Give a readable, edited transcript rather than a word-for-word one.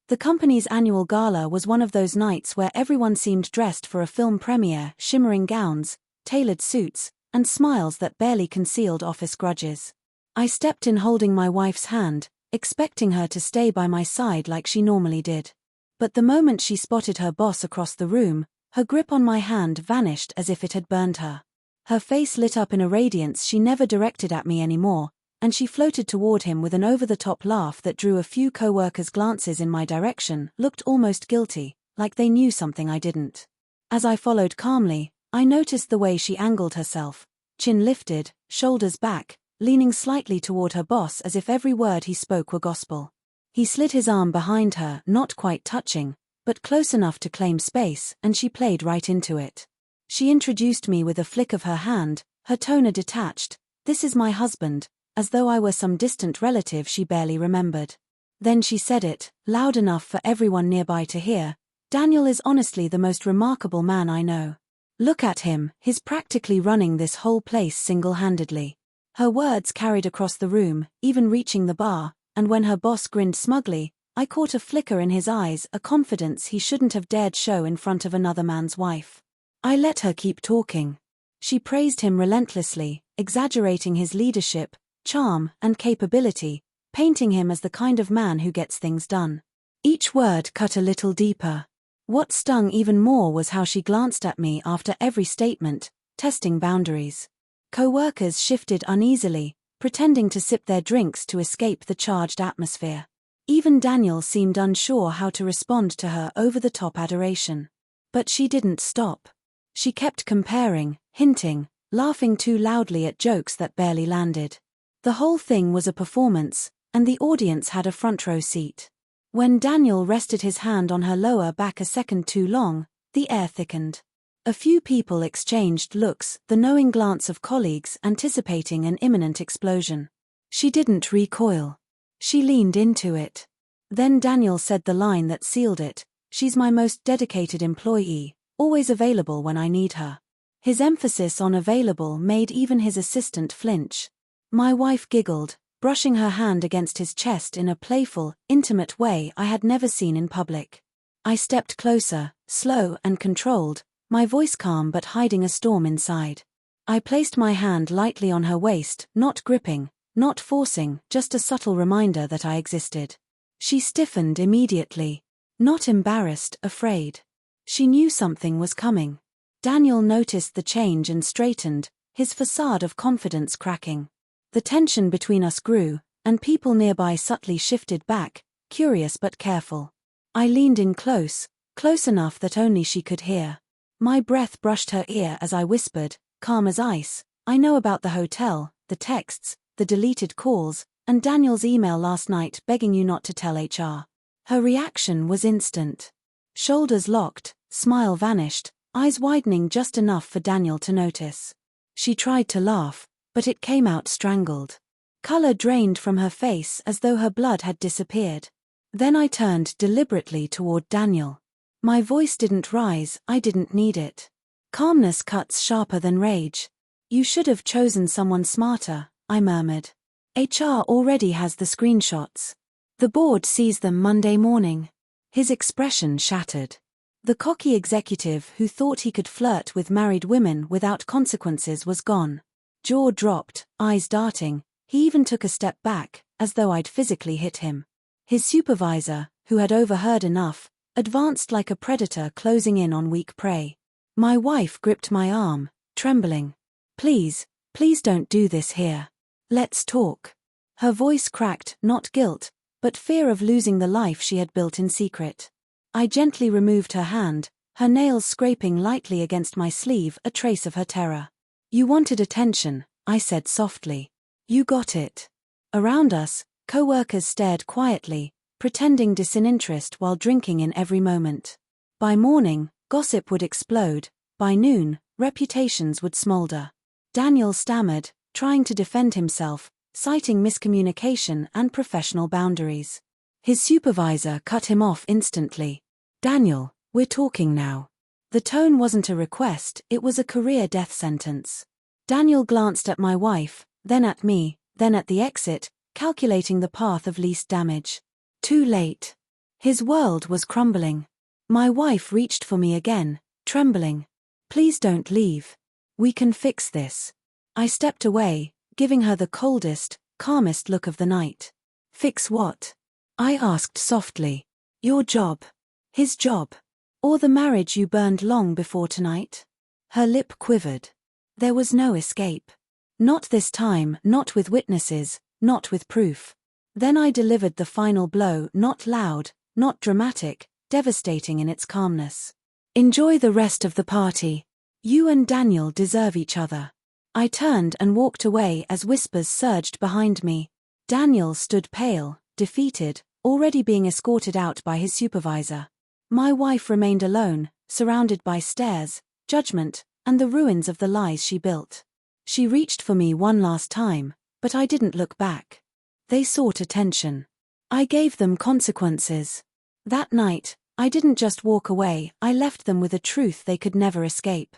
The company's annual gala was one of those nights where everyone seemed dressed for a film premiere, shimmering gowns, tailored suits, and smiles that barely concealed office grudges. I stepped in holding my wife's hand, expecting her to stay by my side like she normally did. But the moment she spotted her boss across the room, her grip on my hand vanished as if it had burned her. Her face lit up in a radiance she never directed at me anymore, and she floated toward him with an over-the-top laugh that drew a few co-workers' glances in my direction, looked almost guilty, like they knew something I didn't. As I followed calmly, I noticed the way she angled herself, chin lifted, shoulders back, leaning slightly toward her boss as if every word he spoke were gospel. He slid his arm behind her, not quite touching, but close enough to claim space, and she played right into it. She introduced me with a flick of her hand, her tone detached. "This is my husband," as though I were some distant relative she barely remembered. Then she said it, loud enough for everyone nearby to hear, "Daniel is honestly the most remarkable man I know. Look at him, he's practically running this whole place single-handedly." Her words carried across the room, even reaching the bar, and when her boss grinned smugly, I caught a flicker in his eyes, a confidence he shouldn't have dared show in front of another man's wife. I let her keep talking. She praised him relentlessly, exaggerating his leadership, charm, and capability, painting him as the kind of man who gets things done. Each word cut a little deeper. What stung even more was how she glanced at me after every statement, testing boundaries. Co-workers shifted uneasily, pretending to sip their drinks to escape the charged atmosphere. Even Daniel seemed unsure how to respond to her over-the-top adoration. But she didn't stop. She kept comparing, hinting, laughing too loudly at jokes that barely landed. The whole thing was a performance, and the audience had a front-row seat. When Daniel rested his hand on her lower back a second too long, the air thickened. A few people exchanged looks, the knowing glance of colleagues anticipating an imminent explosion. She didn't recoil. She leaned into it. Then Daniel said the line that sealed it, "She's my most dedicated employee, always available when I need her." His emphasis on available made even his assistant flinch. My wife giggled, brushing her hand against his chest in a playful, intimate way I had never seen in public. I stepped closer, slow and controlled, my voice calm but hiding a storm inside. I placed my hand lightly on her waist, not gripping, not forcing, just a subtle reminder that I existed. She stiffened immediately. Not embarrassed, afraid. She knew something was coming. Daniel noticed the change and straightened, his facade of confidence cracking. The tension between us grew, and people nearby subtly shifted back, curious but careful. I leaned in close enough that only she could hear. My breath brushed her ear as I whispered, calm as ice, "I know about the hotel, the texts, the deleted calls, and Daniel's email last night begging you not to tell HR." Her reaction was instant. Shoulders locked, smile vanished, eyes widening just enough for Daniel to notice. She tried to laugh, but it came out strangled. Color drained from her face as though her blood had disappeared. Then I turned deliberately toward Daniel. My voice didn't rise, I didn't need it. Calmness cuts sharper than rage. "You should have chosen someone smarter," I murmured. "HR already has the screenshots. The board sees them Monday morning." His expression shattered. The cocky executive who thought he could flirt with married women without consequences was gone. Jaw dropped, eyes darting, he even took a step back, as though I'd physically hit him. His supervisor, who had overheard enough, advanced like a predator closing in on weak prey. My wife gripped my arm, trembling. Please don't do this here. Let's talk." Her voice cracked, not guilt, but fear of losing the life she had built in secret. I gently removed her hand, her nails scraping lightly against my sleeve, a trace of her terror. "You wanted attention," I said softly. "You got it." Around us, co-workers stared quietly, pretending disinterest while drinking in every moment. By morning, gossip would explode. By noon, reputations would smolder. Daniel stammered, trying to defend himself, citing miscommunication and professional boundaries. His supervisor cut him off instantly. "Daniel, we're talking now." The tone wasn't a request, it was a career death sentence. Daniel glanced at my wife, then at me, then at the exit, calculating the path of least damage. Too late. His world was crumbling. My wife reached for me again, trembling. "Please don't leave. We can fix this." I stepped away, giving her the coldest, calmest look of the night. "Fix what?" I asked softly. "Your job. His job. Or the marriage you burned long before tonight?" Her lip quivered. There was no escape. Not this time, not with witnesses, not with proof. Then I delivered the final blow, not loud, not dramatic, devastating in its calmness. "Enjoy the rest of the party. You and Daniel deserve each other." I turned and walked away as whispers surged behind me. Daniel stood pale, defeated, already being escorted out by his supervisor. My wife remained alone, surrounded by stares, judgment, and the ruins of the lies she built. She reached for me one last time, but I didn't look back. They sought attention. I gave them consequences. That night, I didn't just walk away, I left them with a truth they could never escape.